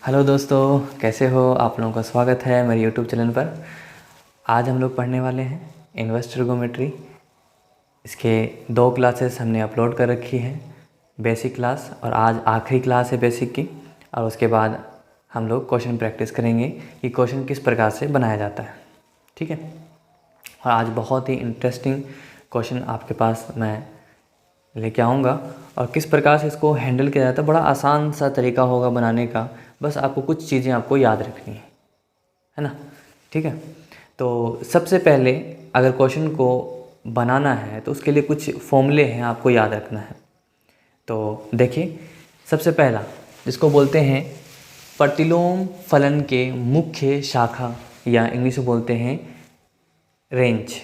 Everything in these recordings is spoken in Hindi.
हेलो दोस्तों, कैसे हो? आप लोगों का स्वागत है मेरे यूट्यूब चैनल पर। आज हम लोग पढ़ने वाले हैं इन्वर्स ट्रिगोमेट्री। इसके 2 क्लासेस हमने अपलोड कर रखी हैं, बेसिक क्लास, और आज आखिरी क्लास है बेसिक की। और उसके बाद हम लोग क्वेश्चन प्रैक्टिस करेंगे कि क्वेश्चन किस प्रकार से बनाया जाता है। ठीक है। और आज बहुत ही इंटरेस्टिंग क्वेश्चन आपके पास मैं लेके आऊँगा और किस प्रकार से इसको हैंडल किया जाता है। बड़ा आसान सा तरीका होगा बनाने का, बस आपको कुछ चीज़ें आपको याद रखनी है ना। ठीक है। तो सबसे पहले अगर क्वेश्चन को बनाना है तो उसके लिए कुछ फॉर्मूले हैं आपको याद रखना है। तो देखिए, सबसे पहला जिसको बोलते हैं प्रतिलोम फलन के मुख्य शाखा, या इंग्लिश में बोलते हैं रेंज। ठीक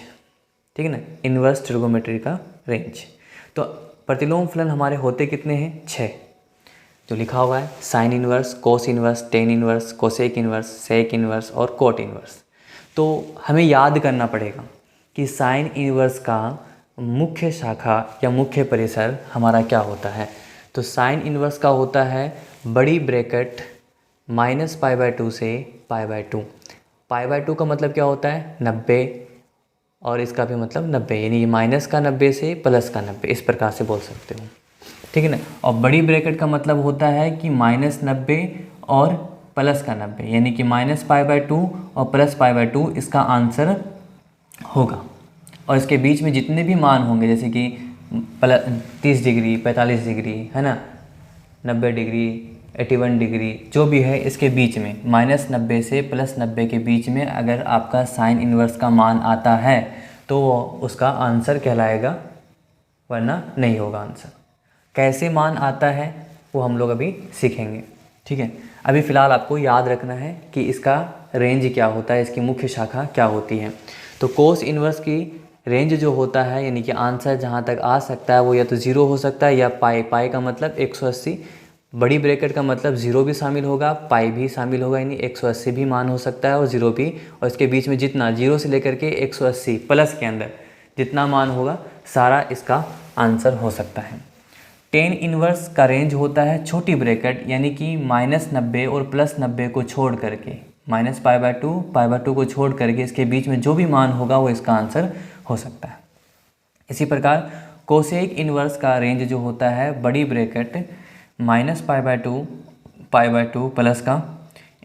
है ना, इन्वर्स ट्रिगोमेट्री का रेंज। तो प्रतिलोम फलन हमारे होते कितने हैं? 6, जो लिखा हुआ है sine inverse, cos inverse, tan inverse, cosec inverse, sec inverse और कोट इन्वर्स। तो हमें याद करना पड़ेगा कि साइन इन्वर्स का मुख्य शाखा या मुख्य परिसर हमारा क्या होता है। तो साइन इन्वर्स का होता है बड़ी ब्रैकेट -π/2 से π/2। π/2 का मतलब क्या होता है? 90, और इसका भी मतलब 90, यानी माइनस का 90 से प्लस का 90, इस प्रकार से बोल सकते हो। ठीक है ना। और बड़ी ब्रैकेट का मतलब होता है कि -90 और प्लस का 90, यानी कि -π/2 और +π/2 इसका आंसर होगा। और इसके बीच में जितने भी मान होंगे, जैसे कि 30 डिग्री, 45 डिग्री, है ना, 90 डिग्री, 81 डिग्री, जो भी है, इसके बीच में -90 से +90 के बीच में अगर आपका साइन इन्वर्स का मान आता है तो उसका आंसर कहलाएगा, वरना नहीं होगा आंसर। कैसे मान आता है वो हम लोग अभी सीखेंगे। ठीक है। अभी फ़िलहाल आपको याद रखना है कि इसका रेंज क्या होता है, इसकी मुख्य शाखा क्या होती है। तो कोस इन्वर्स की रेंज जो होता है, यानी कि आंसर जहाँ तक आ सकता है वो या तो 0 हो सकता है या पाई का मतलब 180, बड़ी ब्रैकेट का मतलब 0 भी शामिल होगा, पाई भी शामिल होगा, यानी 180 भी मान हो सकता है और 0 भी। और इसके बीच में जितना 0 से लेकर के 180 प्लस के अंदर जितना मान होगा, सारा इसका आंसर हो सकता है। टेन इन्वर्स का रेंज होता है छोटी ब्रैकेट, यानी कि -90 और +90 को छोड़ करके, -π/2 को छोड़ करके इसके बीच में जो भी मान होगा वो इसका आंसर हो सकता है। इसी प्रकार कोसेक इन्वर्स का रेंज जो होता है बड़ी ब्रैकेट -π/2 प्लस का,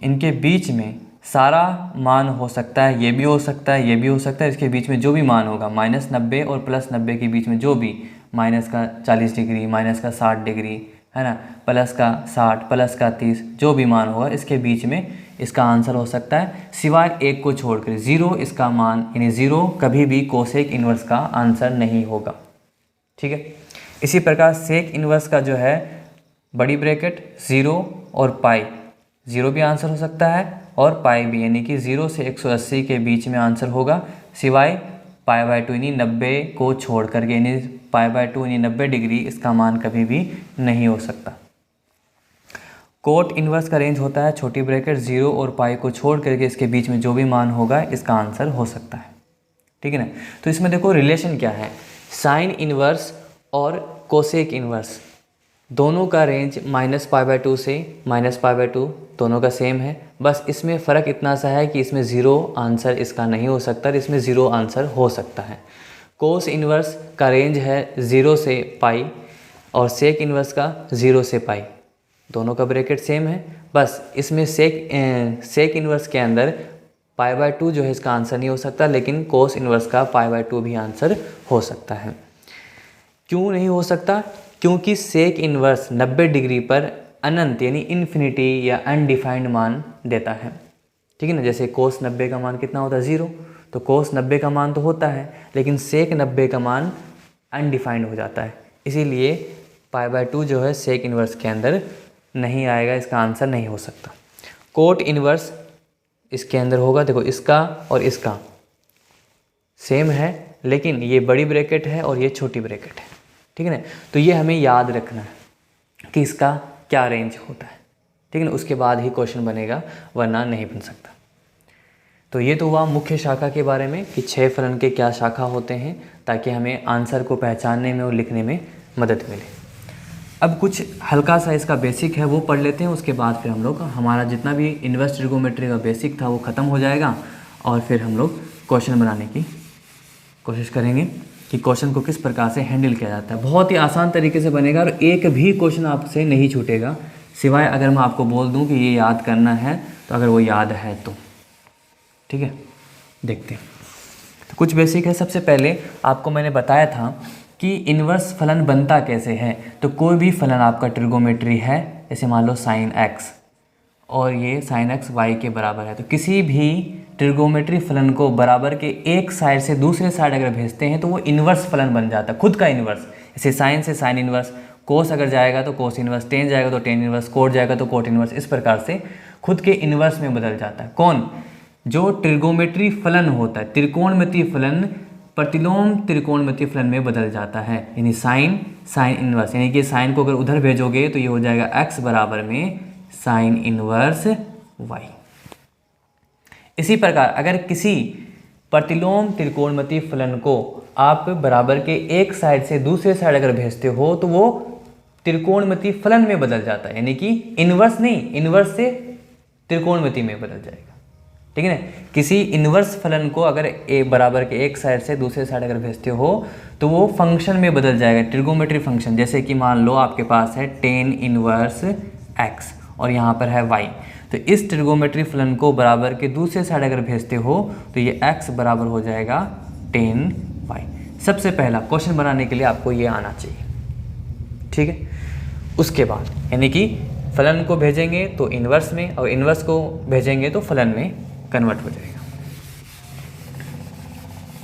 इनके बीच में सारा मान हो सकता है, ये भी हो सकता है, ये भी हो सकता है। इसके बीच में जो भी मान होगा, -90 और +90 के बीच में जो भी, माइनस का 40 डिग्री, माइनस का 60 डिग्री, है ना, प्लस का 60, प्लस का 30, जो भी मान होगा इसके बीच में इसका आंसर हो सकता है, सिवाय एक को छोड़कर 0। इसका मान यानी 0 कभी भी कोसेक इन्वर्स का आंसर नहीं होगा। ठीक है। इसी प्रकार सेक इन्वर्स का जो है बड़ी ब्रैकेट 0 और पाई, 0 भी आंसर हो सकता है और पाई भी, यानी कि 0 से 180 के बीच में आंसर होगा, सिवाय π/2 यानी 90 को छोड़ करके, यानी π/2 यानी 90 डिग्री, इसका मान कभी भी नहीं हो सकता। कोट इन्वर्स का रेंज होता है छोटी ब्रैकेट 0 और पाई को छोड़ करके इसके बीच में जो भी मान होगा इसका आंसर हो सकता है। ठीक है ना। तो इसमें देखो रिलेशन क्या है, साइन इन्वर्स और कोसेक इन्वर्स दोनों का रेंज -π/2 से -π/2 दोनों का सेम है। बस इसमें फ़र्क इतना सा है कि इसमें 0 आंसर इसका नहीं हो सकता, इसमें 0 आंसर हो सकता है। कोस इन्वर्स का रेंज है 0 से पाई और सेक इन्वर्स का 0 से पाई, दोनों का ब्रैकेट सेम है। बस इसमें सेक इन्वर्स के अंदर π/2 जो है इसका आंसर नहीं हो सकता, लेकिन कोस इन्वर्स का π/2 भी आंसर हो सकता है। क्यों नहीं हो सकता? क्योंकि सेक इन्वर्स 90 डिग्री पर अनंत यानी इन्फिनिटी या अनडिफाइंड मान देता है। ठीक है ना। जैसे कोस 90 का मान कितना होता है? 0। तो कोस 90 का मान तो होता है, लेकिन सेक 90 का मान अनडिफाइंड हो जाता है, इसीलिए π/2 जो है सेक इन्वर्स के अंदर नहीं आएगा, इसका आंसर नहीं हो सकता। कोट इन्वर्स इसके अंदर होगा। देखो, इसका और इसका सेम है, लेकिन ये बड़ी ब्रैकेट है और ये छोटी ब्रैकेट है। ठीक है ना। तो ये हमें याद रखना है कि इसका क्या रेंज होता है। ठीक है ना। उसके बाद ही क्वेश्चन बनेगा, वरना नहीं बन सकता। तो ये तो हुआ मुख्य शाखा के बारे में कि 6 फलन के क्या शाखा होते हैं, ताकि हमें आंसर को पहचानने में और लिखने में मदद मिले। अब कुछ हल्का सा इसका बेसिक है वो पढ़ लेते हैं, उसके बाद फिर हम लोग हमारा जितना भी इन्वर्स ट्रिगोमेट्री का बेसिक था वो ख़त्म हो जाएगा और फिर हम लोग क्वेश्चन बनाने की कोशिश करेंगे कि क्वेश्चन को किस प्रकार से हैंडल किया जाता है। बहुत ही आसान तरीके से बनेगा और एक भी क्वेश्चन आपसे नहीं छूटेगा, सिवाय अगर मैं आपको बोल दूं कि ये याद करना है, तो अगर वो याद है तो ठीक है। देखते हैं, तो कुछ बेसिक है। सबसे पहले आपको मैंने बताया था कि इन्वर्स फलन बनता कैसे है। तो कोई भी फलन आपका ट्रिगोमेट्री है, जैसे मान लो साइन एक्स और ये साइन एक्स वाई के बराबर है, तो किसी भी ट्रिगोमेट्री फलन को बराबर के एक साइड से दूसरे साइड अगर भेजते हैं तो वो इन्वर्स फलन बन जाता है, खुद का इन्वर्स। जैसे साइन से साइन इन्वर्स, कोस अगर जाएगा तो कोस इन्वर्स, टेन जाएगा तो टेन इन्वर्स, कोट जाएगा तो कोट इन्वर्स, इस प्रकार से खुद के इन्वर्स में बदल जाता है। कौन? जो ट्रिगोमेट्री फलन होता है, त्रिकोणमितीय फलन प्रतिलोम त्रिकोणमितीय फलन में बदल जाता है, यानी साइन साइन इन्वर्स, यानी कि साइन को अगर उधर भेजोगे तो ये हो जाएगा x बराबर में साइन इन्वर्स y। इसी प्रकार अगर किसी प्रतिलोम त्रिकोणमितीय फलन को आप बराबर के एक साइड से दूसरे साइड अगर भेजते हो तो वो त्रिकोणमितीय फलन में बदल जाता है, यानी कि इन्वर्स नहीं, इन्वर्स से त्रिकोणमितीय में बदल जाएगा, ठीक है ना। किसी इन्वर्स फलन को अगर बराबर के एक साइड से दूसरे साइड अगर भेजते हो तो वो फंक्शन में बदल जाएगा, ट्रिगोमेट्री फंक्शन। जैसे कि मान लो आपके पास है टेन इन्वर्स x और यहाँ पर है y, तो इस ट्रिगोमेट्री फलन को बराबर के दूसरे साइड अगर भेजते हो तो ये x बराबर हो जाएगा टेन y। सबसे पहला क्वेश्चन बनाने के लिए आपको ये आना चाहिए, ठीक है। उसके बाद यानी कि फलन को भेजेंगे तो इन्वर्स में और इन्वर्स को भेजेंगे तो फलन में कन्वर्ट हो जाएगा।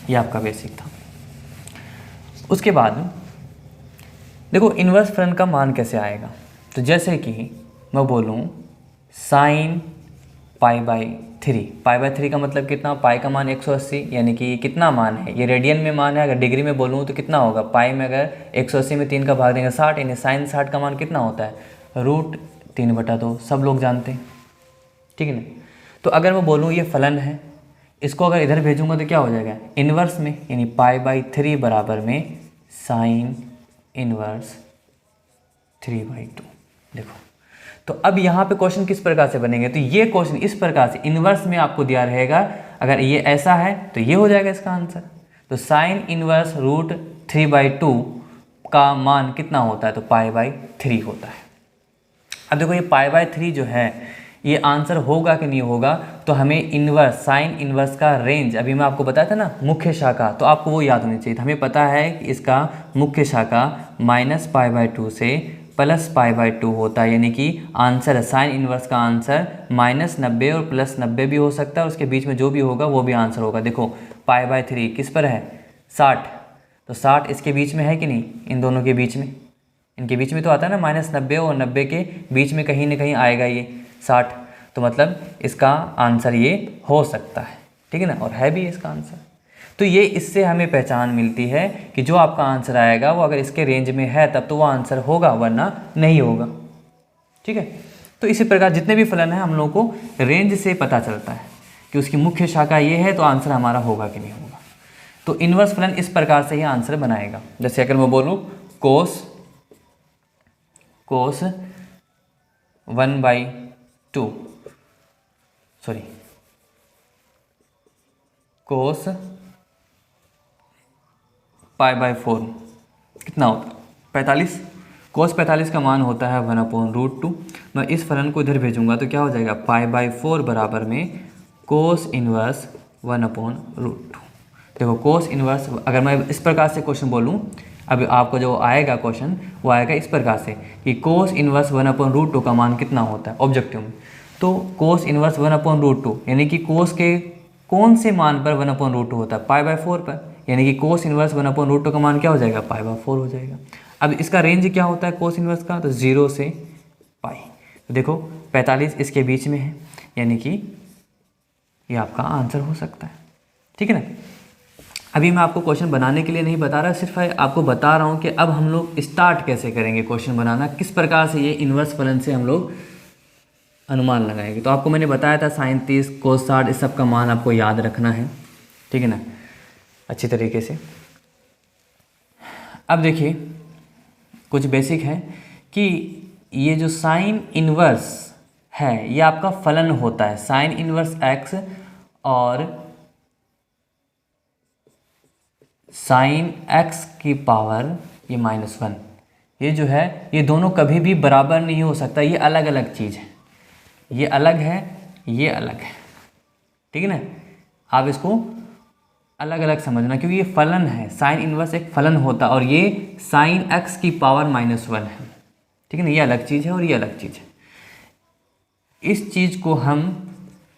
ये आपका बेसिक था। उसके बाद देखो इन्वर्स फलन का मान कैसे आएगा। तो जैसे कि मैं बोलूँ साइन पाई बाई थ्री का मतलब कितना, पाई का मान 180, यानी कि कितना मान है, ये रेडियन में मान है। अगर डिग्री में बोलूँ तो कितना होगा, पाई में अगर 180 में 3 का भाग देंगे 60, यानी साइन 60 का मान कितना होता है, √3/2, सब लोग जानते हैं, ठीक है ना। तो अगर मैं बोलूँ ये फलन है, इसको अगर इधर भेजूंगा तो क्या हो जाएगा, इन्वर्स में, यानी पाई/3 बराबर में साइन इन्वर्स 3/2। देखो तो अब यहाँ पे क्वेश्चन किस प्रकार से बनेंगे, तो ये क्वेश्चन इस प्रकार से इन्वर्स में आपको दिया रहेगा, अगर ये ऐसा है तो ये हो जाएगा इसका आंसर। तो साइन इन्वर्स √3/2 का मान कितना होता है, तो पाई/3 होता है। अब देखो ये पाई/3 जो है ये आंसर होगा कि नहीं होगा, तो हमें इन्वर्स साइन इन्वर्स का रेंज, अभी मैं आपको बताया था ना मुख्य शाखा, तो आपको वो याद होनी चाहिए। हमें पता है कि इसका मुख्य शाखा -पाई/2 से +पाई/2 होता है, यानी कि आंसर साइन इन्वर्स का आंसर -90 और +90 भी हो सकता है, और उसके बीच में जो भी होगा वो भी आंसर होगा। देखो पाई/3 किस पर है, 60, तो 60 इसके बीच में है कि नहीं, इन दोनों के बीच में, इनके बीच में तो आता है ना -90 और 90 के बीच में कहीं ना कहीं आएगा ये 60, तो मतलब इसका आंसर ये हो सकता है, ठीक है ना, और है भी इसका आंसर। तो ये इससे हमें पहचान मिलती है कि जो आपका आंसर आएगा वो अगर इसके रेंज में है तब तो वो आंसर होगा, वरना नहीं होगा, ठीक है। तो इसी प्रकार जितने भी फलन हैं हम लोगों को रेंज से पता चलता है कि उसकी मुख्य शाखा ये है तो आंसर हमारा होगा कि नहीं होगा। तो इन्वर्स फलन इस प्रकार से ही आंसर बनाएगा। जैसे अगर मैं बोलूँ कोस 1/2 सॉरी कोस पाई/4 कितना होता है, 45। कोस 45 का मान होता है 1/√2। मैं इस फलन को इधर भेजूंगा तो क्या हो जाएगा, पाई/4 बराबर में कोस इन्वर्स 1/√2। देखो कोस इन्वर्स, अगर मैं इस प्रकार से क्वेश्चन बोलूँ, अब आपको जो आएगा क्वेश्चन वो आएगा इस प्रकार से कि कोस इन्वर्स 1/√2 का मान कितना होता है ऑब्जेक्टिव में। तो कोस इन्वर्स 1/√2 यानी कि कोस के कौन से मान पर 1/√2 होता है, पाई/4 पर, यानी कि कोस इन्वर्स 1/√2 का मान क्या हो जाएगा, पाई/4 हो जाएगा। अब इसका रेंज क्या होता है कोस इन्वर्स का, तो 0 से पाई। तो देखो 45 इसके बीच में है, यानी कि ये आपका आंसर हो सकता है, ठीक है ना। अभी मैं आपको क्वेश्चन बनाने के लिए नहीं बता रहा, सिर्फ आपको बता रहा हूँ कि अब हम लोग स्टार्ट कैसे करेंगे क्वेश्चन बनाना, किस प्रकार से ये इन्वर्स फलन से हम लोग अनुमान लगाएंगे। तो आपको मैंने बताया था साइन 30 कोस 60 इस सब का मान आपको याद रखना है, ठीक है ना, अच्छी तरीके से। अब देखिए कुछ बेसिक है कि ये जो साइन इनवर्स है ये आपका फलन होता है, साइन इनवर्स x और साइन x की पावर ये -1, ये जो है ये दोनों कभी भी बराबर नहीं हो सकता, ये अलग अलग चीज़ है, ये अलग है, ये अलग है, ठीक है ना। आप इसको अलग अलग समझना, क्योंकि ये फलन है, साइन इनवर्स एक फलन होता है और ये साइन x की पावर -1 है, ठीक है ना। ये अलग चीज़ है और ये अलग चीज़ है। इस चीज़ को हम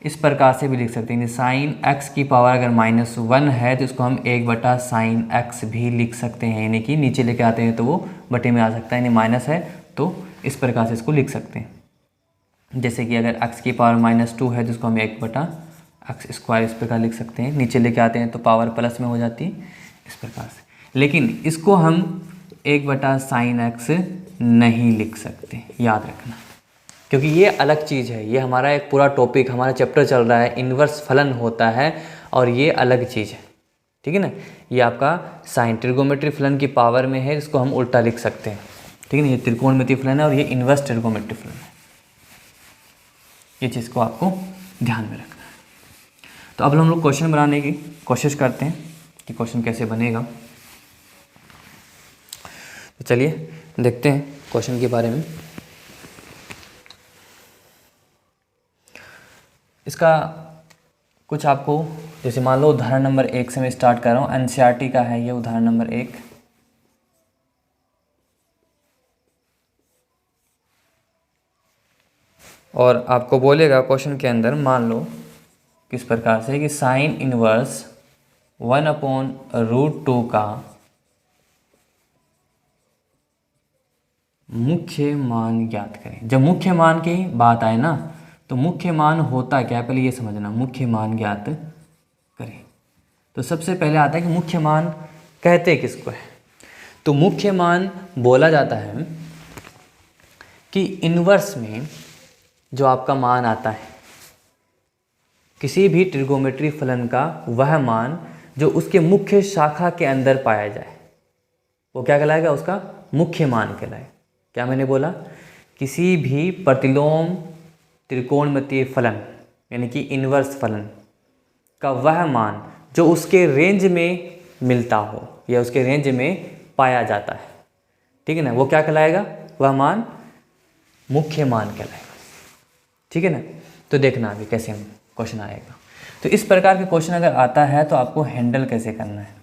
इस प्रकार से भी लिख सकते हैं, साइन x की पावर अगर -1 है तो इसको हम 1/sin x भी लिख सकते हैं, यानी कि नीचे लेके आते हैं तो वो बटे में आ सकता है, यानी माइनस है तो इस प्रकार से इसको लिख सकते हैं। जैसे कि अगर x की पावर -2 है तो इसको हम 1/x² इस प्रकार लिख सकते हैं, नीचे लेके आते हैं तो पावर प्लस में हो जाती है इस प्रकार से। लेकिन इसको हम 1/sin x नहीं लिख सकते, याद रखना, क्योंकि ये अलग चीज़ है। ये हमारा एक पूरा टॉपिक, हमारा चैप्टर चल रहा है, इन्वर्स फलन होता है और ये अलग चीज़ है, ठीक है ना। ये आपका साइन ट्रिगोमेट्री फलन की पावर में है, इसको हम उल्टा लिख सकते हैं, ठीक है ना। ये त्रिकोणमितीय फलन है और ये इन्वर्स ट्रिगोमेट्री फलन है, ये चीज़ को आपको ध्यान में रखना है। तो अब हम लोग क्वेश्चन बनाने की कोशिश करते हैं कि क्वेश्चन कैसे बनेगा। तो चलिए देखते हैं क्वेश्चन के बारे में। इसका कुछ आपको, जैसे मान लो उदाहरण नंबर 1 से मैं स्टार्ट कर रहा हूँ, एनसीईआरटी का है ये उदाहरण नंबर 1। और आपको बोलेगा क्वेश्चन के अंदर, मान लो किस प्रकार से कि साइन इनवर्स 1/√2 का मुख्य मान ज्ञात करें। जब मुख्य मान की बात आए ना तो मुख्य मान होता क्या है, पहले ये समझना, मुख्य मान ज्ञात करें। तो सबसे पहले आता है कि मुख्य मान कहते किसको है। तो मुख्य मान बोला जाता है कि इनवर्स में जो आपका मान आता है किसी भी ट्रिगोमेट्री फलन का, वह मान जो उसके मुख्य शाखा के अंदर पाया जाए वो क्या कहलाएगा, उसका मुख्य मान कहलाएगा। क्या मैंने बोला, किसी भी प्रतिलोम त्रिकोणमितीय फलन यानी कि इन्वर्स फलन का वह मान जो उसके रेंज में मिलता हो या उसके रेंज में पाया जाता है, ठीक है ना, वो क्या कहलाएगा, वह मान मुख्य मान कहलाएगा, ठीक है ना। तो देखना अभी कैसे हम क्वेश्चन आएगा। तो इस प्रकार के क्वेश्चन अगर आता है तो आपको हैंडल कैसे करना है।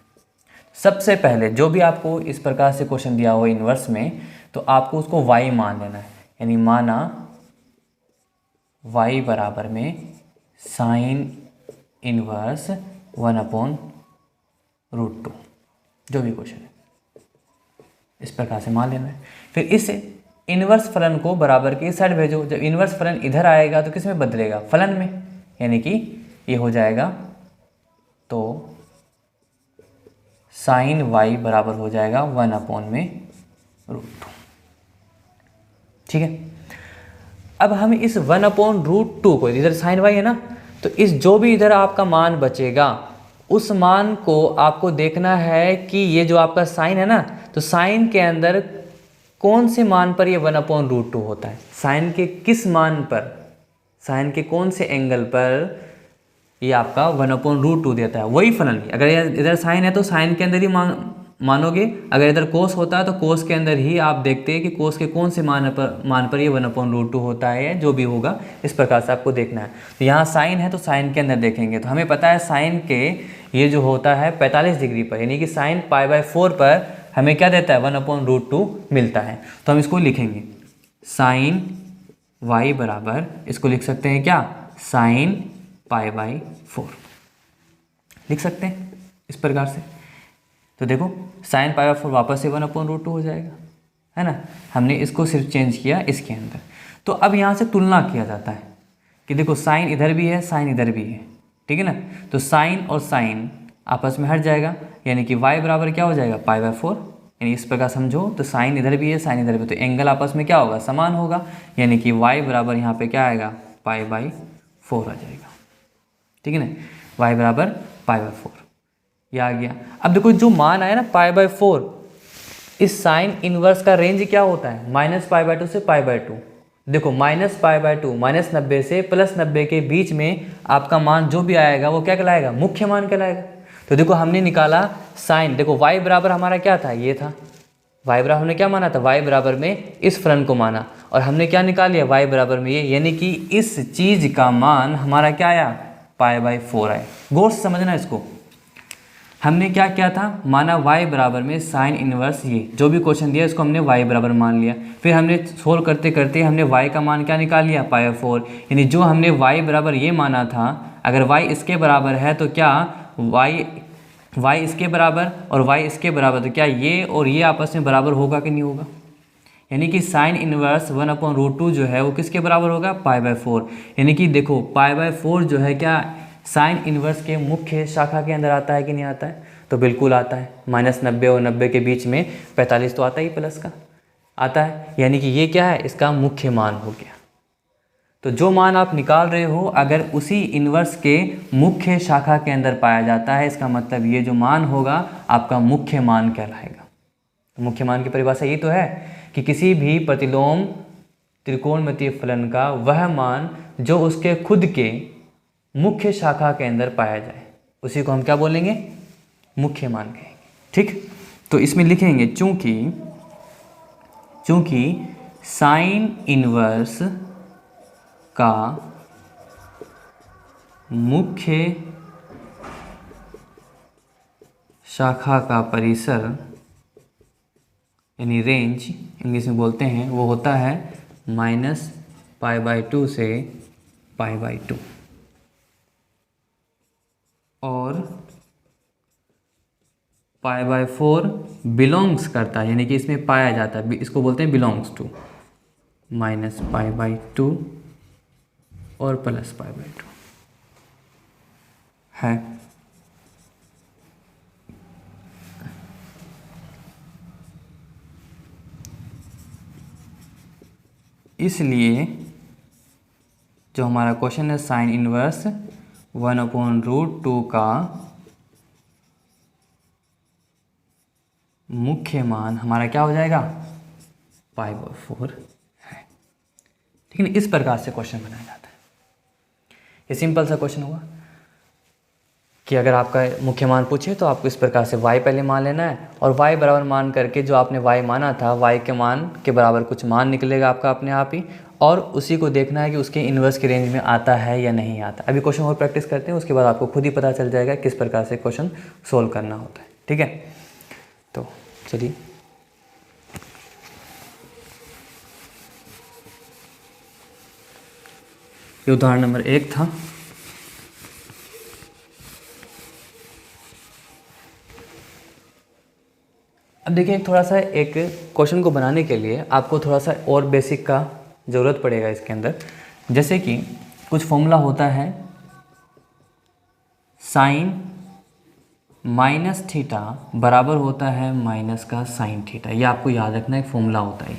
सबसे पहले जो भी आपको इस प्रकार से क्वेश्चन दिया हो इन्वर्स में, तो आपको उसको y मान लेना है, यानी माना y बराबर में साइन इनवर्स 1/√2, जो भी क्वेश्चन है इस प्रकार से मान लेना है। फिर इस इनवर्स फलन को बराबर के इस साइड भेजो। जब इनवर्स फलन इधर आएगा तो किस में बदलेगा, फलन में, यानी कि ये हो जाएगा तो साइन y बराबर हो जाएगा 1/√2, ठीक है। अब हम इस 1/√2 को, इधर साइन y है ना, तो इस जो भी इधर आपका मान बचेगा उस मान को आपको देखना है कि ये जो आपका साइन है ना, तो साइन के अंदर कौन से मान पर ये 1/√2 होता है, साइन के किस मान पर, साइन के कौन से एंगल पर ये आपका 1/√2 देता है, वही फलन। अगर इधर साइन है तो साइन के अंदर ही मानोगे, अगर इधर कोस होता है तो कोस के अंदर ही आप देखते हैं कि कोस के कौन से मान पर ये 1/√2 होता है, जो भी होगा इस प्रकार से आपको देखना है। तो यहाँ साइन है तो साइन के अंदर देखेंगे, तो हमें पता है साइन के ये जो होता है 45 डिग्री पर, यानी कि साइन π/4 पर हमें क्या देता है, 1/√2 मिलता है। तो हम इसको लिखेंगे साइन y बराबर, इसको लिख सकते हैं क्या, साइन π/4 लिख सकते हैं इस प्रकार से। तो देखो साइन π/4 वापस से 1/√2 हो जाएगा, है ना। हमने इसको सिर्फ चेंज किया इसके अंदर। तो अब यहाँ से तुलना किया जाता है कि देखो साइन इधर भी है, साइन इधर भी है, ठीक है ना। तो साइन और साइन आपस में हट जाएगा, यानी कि y बराबर क्या हो जाएगा, π/4, यानी इस प्रकार समझो। तो साइन इधर भी है, साइन इधर भी, तो एंगल आपस में क्या होगा, समान होगा, यानी कि y बराबर यहाँ पे क्या आएगा, π/4 आ जाएगा, ठीक है ना। y बराबर π/4 ये आ गया। अब देखो जो मान आया ना π/4, इस साइन इनवर्स का रेंज क्या होता है, -π/2 से π/2। देखो -π/2 -90 से +90 के बीच में आपका मान जो भी आएगा वो क्या कहलाएगा, मुख्य मान कहलाएगा। तो देखो हमने निकाला साइन, देखो y बराबर हमारा क्या था, ये था y बराबर हमने क्या माना था, y बराबर में इस फलन को माना, और हमने क्या निकाल लिया y बराबर में ये, यानी कि इस चीज का मान हमारा क्या आया, π/4 आया। गौर से समझना इसको, हमने क्या किया था, माना y बराबर में साइन इनवर्स, ये जो भी क्वेश्चन दिया इसको हमने y बराबर मान लिया। फिर हमने सोल्व करते करते हमने y का मान क्या निकाल लिया, π/4, यानी जो हमने y बराबर ये माना था, अगर y इसके बराबर है तो क्या y इसके बराबर और y इसके बराबर, तो क्या ये और ये आपस में बराबर होगा कि नहीं होगा, यानी कि साइन इनवर्स 1/√2 जो है वो किसके बराबर होगा, π/4। यानी कि देखो π/4 जो है क्या साइन इनवर्स के मुख्य शाखा के अंदर आता है कि नहीं आता है, तो बिल्कुल आता है। -90 और 90 के बीच में 45 तो आता ही प्लस का आता है, यानी कि ये क्या है, इसका मुख्य मान हो गया। तो जो मान आप निकाल रहे हो अगर उसी इनवर्स के मुख्य शाखा के अंदर पाया जाता है, इसका मतलब ये जो मान होगा आपका मुख्य मान कहलाएगा। तो मुख्य मान की परिभाषा ये तो है कि किसी भी प्रतिलोम त्रिकोणमितीय फलन का वह मान जो उसके खुद के मुख्य शाखा के अंदर पाया जाए, उसी को हम क्या बोलेंगे, मुख्य मान कहेंगे। ठीक, तो इसमें लिखेंगे चूंकि साइन इनवर्स का मुख्य शाखा का परिसर यानी रेंज इंग्लिश में बोलते हैं, वो होता है -π/2 से π/2, और π/4 बिलोंग्स करता है, यानी कि इसमें पाया जाता है, इसको बोलते हैं बिलोंग्स टू -π/2 और +π/2 है। इसलिए जो हमारा क्वेश्चन है साइन इनवर्स 1/√2 का मुख्य मान हमारा क्या हो जाएगा, π/4 है। ठीक है, इस प्रकार से क्वेश्चन बनाया जाता है। ये सिंपल सा क्वेश्चन होगा कि अगर आपका मुख्य मान पूछे तो आपको इस प्रकार से y पहले मान लेना है, और y बराबर मान करके जो आपने y माना था y के मान के बराबर कुछ मान निकलेगा आपका अपने आप ही, और उसी को देखना है कि उसके इन्वर्स की रेंज में आता है या नहीं आता। अभी क्वेश्चन और प्रैक्टिस करते हैं, उसके बाद आपको खुद ही पता चल जाएगा किस प्रकार से क्वेश्चन सोल्व करना होता है। ठीक है, तो चलिए ये उदाहरण नंबर 1 था। अब देखिए थोड़ा सा एक क्वेश्चन को बनाने के लिए आपको थोड़ा सा और बेसिक का ज़रूरत पड़ेगा इसके अंदर। जैसे कि कुछ फॉर्मूला होता है साइन -θ बराबर होता है माइनस का साइन θ, ये आपको याद रखना एक फॉर्मूला होता है।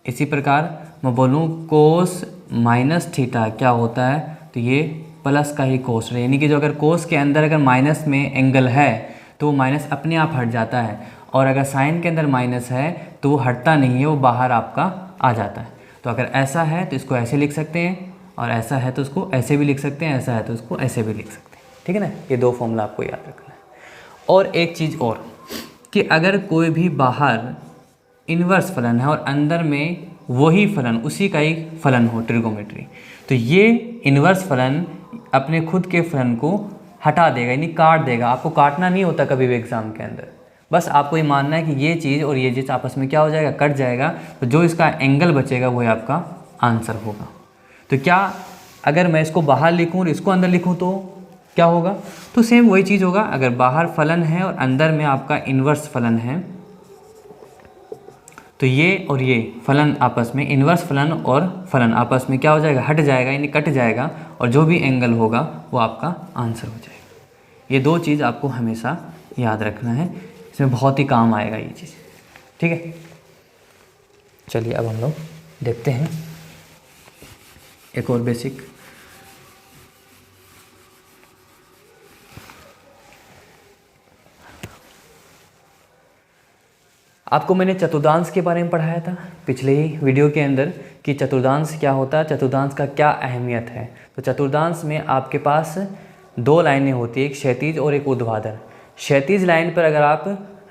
इसी प्रकार मैं बोलूँ कोस -θ क्या होता है, तो ये प्लस का ही कोस है, यानी कि जो अगर कोस के अंदर अगर माइनस में एंगल है तो माइनस अपने आप हट जाता है, और अगर साइन के अंदर माइनस है तो वो हटता नहीं है, वो बाहर आपका आ जाता है। तो अगर ऐसा है तो इसको ऐसे लिख सकते हैं, और ऐसा है तो उसको ऐसे भी लिख सकते हैं, ऐसा है तो उसको ऐसे भी लिख सकते हैं। ठीक है ना, ये दो फॉर्मूला आपको याद रखना है। और एक चीज़ और कि अगर कोई भी बाहर इन्वर्स फलन है और अंदर में वही फलन उसी का ही फलन हो ट्रिगोमेट्री, तो ये इन्वर्स फलन अपने खुद के फलन को हटा देगा, यानी काट देगा। आपको काटना नहीं होता कभी भी एग्जाम के अंदर, बस आपको ये मानना है कि ये चीज़ और ये चीज़ आपस में क्या हो जाएगा, कट जाएगा, तो जो इसका एंगल बचेगा वही आपका आंसर होगा। तो क्या अगर मैं इसको बाहर लिखूँ और इसको अंदर लिखूँ तो क्या होगा, तो सेम वही चीज़ होगा। अगर बाहर फलन है और अंदर में आपका इन्वर्स फलन है, तो ये और ये फलन आपस में, इन्वर्स फलन और फलन आपस में क्या हो जाएगा, हट जाएगा, यानी कट जाएगा, और जो भी एंगल होगा वो आपका आंसर हो जाएगा। ये दो चीज़ आपको हमेशा याद रखना है, इसमें बहुत ही काम आएगा ये चीज़। ठीक है, चलिए अब हम लोग देखते हैं एक और बेसिक। आपको मैंने चतुर्थांश के बारे में पढ़ाया था पिछले ही वीडियो के अंदर कि चतुर्थांश क्या होता है, चतुर्थांश का क्या अहमियत है। तो चतुर्थांश में आपके पास दो लाइनें होती है, एक क्षैतिज और एक ऊर्ध्वाधर। क्षैतिज लाइन पर अगर आप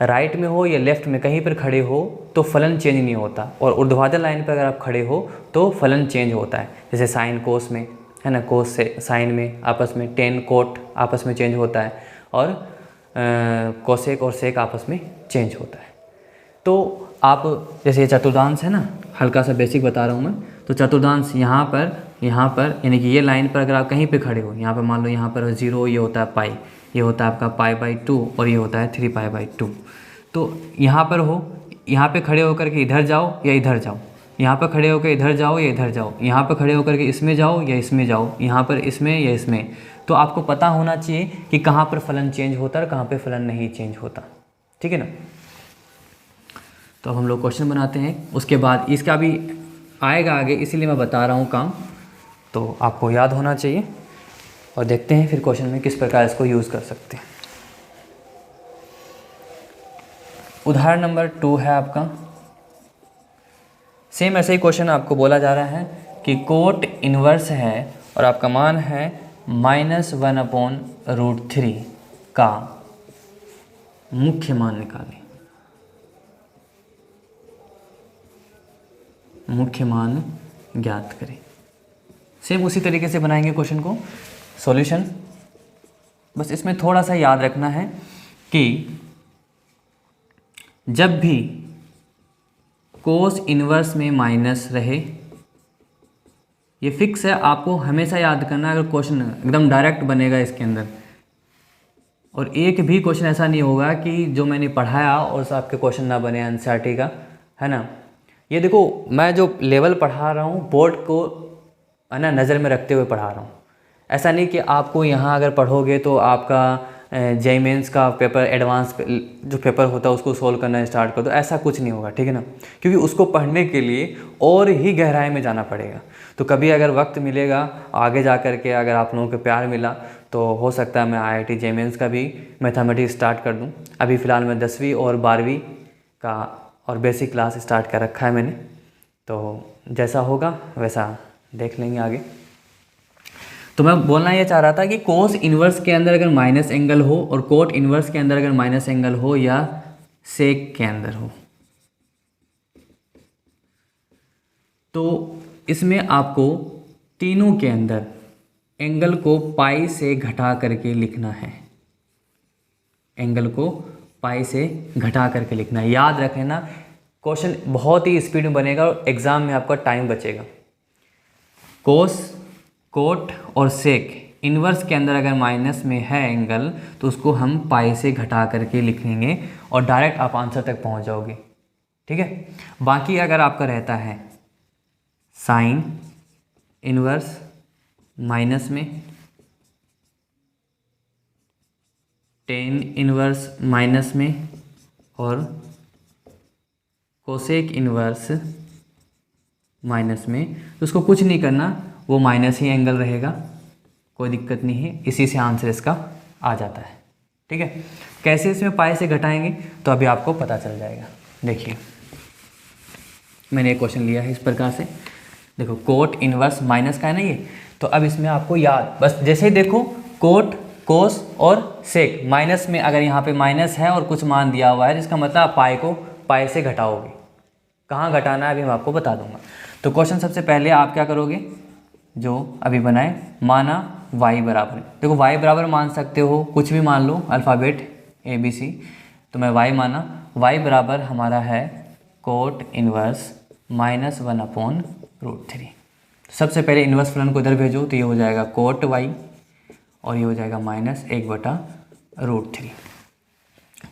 राइट में हो या लेफ्ट में कहीं पर खड़े हो तो फलन चेंज नहीं होता, और ऊर्ध्वाधर लाइन पर अगर आप खड़े हो तो फलन चेंज होता है। जैसे साइन कोस में है ना, कोस से साइन में आपस में, टेन कोट आपस में चेंज होता है, और कोसेक और सेक आपस में चेंज होता है। तो आप जैसे ये चतुर्थांश है ना, हल्का सा बेसिक बता रहा हूँ मैं। तो चतुर्थांश यहाँ पर यानी कि ये लाइन पर अगर आप कहीं पे खड़े हो, यहाँ पर मान लो यहाँ पर 0, ये होता है पाई, ये होता है आपका पाई/2 और ये होता है 3π/2। तो यहाँ पर हो, यहाँ पे खड़े होकर के इधर जाओ या इधर जाओ, यहाँ पर खड़े होकर इधर जाओ या इधर जाओ, यहाँ पर खड़े होकर के इसमें जाओ या इसमें जाओ, यहाँ पर इसमें या इसमें, तो आपको पता होना चाहिए कि कहाँ पर फलन चेंज होता है और कहाँ पर फलन नहीं चेंज होता। ठीक है ना। तो अब हम लोग क्वेश्चन बनाते हैं, उसके बाद इसका भी आएगा आगे, इसीलिए मैं बता रहा हूँ काम, तो आपको याद होना चाहिए। और देखते हैं फिर क्वेश्चन में किस प्रकार इसको यूज़ कर सकते हैं। उदाहरण नंबर 2 है आपका, सेम ऐसे ही क्वेश्चन आपको बोला जा रहा है कि कोट इनवर्स है और आपका मान है -1/√3 का मुख्य मान निकालें। मुख्य मान ज्ञात करें। सेम उसी तरीके से बनाएंगे क्वेश्चन को, सॉल्यूशन। बस इसमें थोड़ा सा याद रखना है कि जब भी कोस इनवर्स में माइनस रहे, ये फिक्स है, आपको हमेशा याद करना है। अगर क्वेश्चन एकदम डायरेक्ट बनेगा इसके अंदर, और एक भी क्वेश्चन ऐसा नहीं होगा कि जो मैंने पढ़ाया और आपके क्वेश्चन ना बने एनसीईआरटी का, है ना। ये देखो, मैं जो लेवल पढ़ा रहा हूँ बोर्ड को है ना नज़र में रखते हुए पढ़ा रहा हूँ। ऐसा नहीं कि आपको यहाँ अगर पढ़ोगे तो आपका जेईई मेंस का पेपर, एडवांस जो पेपर होता है उसको सोल्व करना स्टार्ट कर दो, ऐसा कुछ नहीं होगा। ठीक है ना, क्योंकि उसको पढ़ने के लिए और ही गहराई में जाना पड़ेगा। तो कभी अगर वक्त मिलेगा आगे जा कर के, अगर आप लोगों को प्यार मिला तो हो सकता है मैं IIT जेईई मेंस का भी मैथमेटिक्स स्टार्ट कर दूँ। अभी फ़िलहाल मैं 10वीं और 12वीं का और बेसिक क्लास स्टार्ट कर रखा है मैंने, तो जैसा होगा वैसा देख लेंगे आगे। तो मैं बोलना ये चाह रहा था कि कोस इन्वर्स के अंदर अगर माइनस एंगल हो और कोट इन्वर्स के अंदर अगर माइनस एंगल हो या सेक के अंदर हो, तो इसमें आपको तीनों के अंदर एंगल को पाई से घटा करके लिखना है। एंगल को पाई से घटा करके लिखना है। याद रखना, क्वेश्चन बहुत ही स्पीड में बनेगा और एग्ज़ाम में आपका टाइम बचेगा। कोस, कोट और सेक इन्वर्स के अंदर अगर माइनस में है एंगल, तो उसको हम पाई से घटा करके लिखेंगे और डायरेक्ट आप आंसर तक पहुंच जाओगे। ठीक है। बाकी अगर आपका रहता है साइन इन्वर्स माइनस में, टेन इन्वर्स माइनस में, और कोसेक इन्वर्स माइनस में, तो उसको कुछ नहीं करना, वो माइनस ही एंगल रहेगा, कोई दिक्कत नहीं है। इसी से आंसर इसका आ जाता है। ठीक है। कैसे इसमें पाई से घटाएंगे तो अभी आपको पता चल जाएगा। देखिए, मैंने एक क्वेश्चन लिया है इस प्रकार से। देखो, कोट इन्वर्स माइनस का है ना ये, तो अब इसमें आपको याद, बस जैसे ही देखो कोट, कोस और सेक माइनस में, अगर यहाँ पे माइनस है और कुछ मान दिया हुआ है, जिसका मतलब पाई को पाई से घटाओगे। कहाँ घटाना है अभी मैं आपको बता दूंगा। तो क्वेश्चन सबसे पहले आप क्या करोगे, जो अभी बनाए, माना y बराबर, देखो y बराबर मान सकते हो कुछ भी मान लो, अल्फ़ाबेट ABC, तो मैं y माना, y बराबर हमारा है कोट इन्वर्स -1/√3। सबसे पहले इन्वर्स फलन को इधर भेजो, तो ये हो जाएगा कोट y और ये हो जाएगा -1/√3।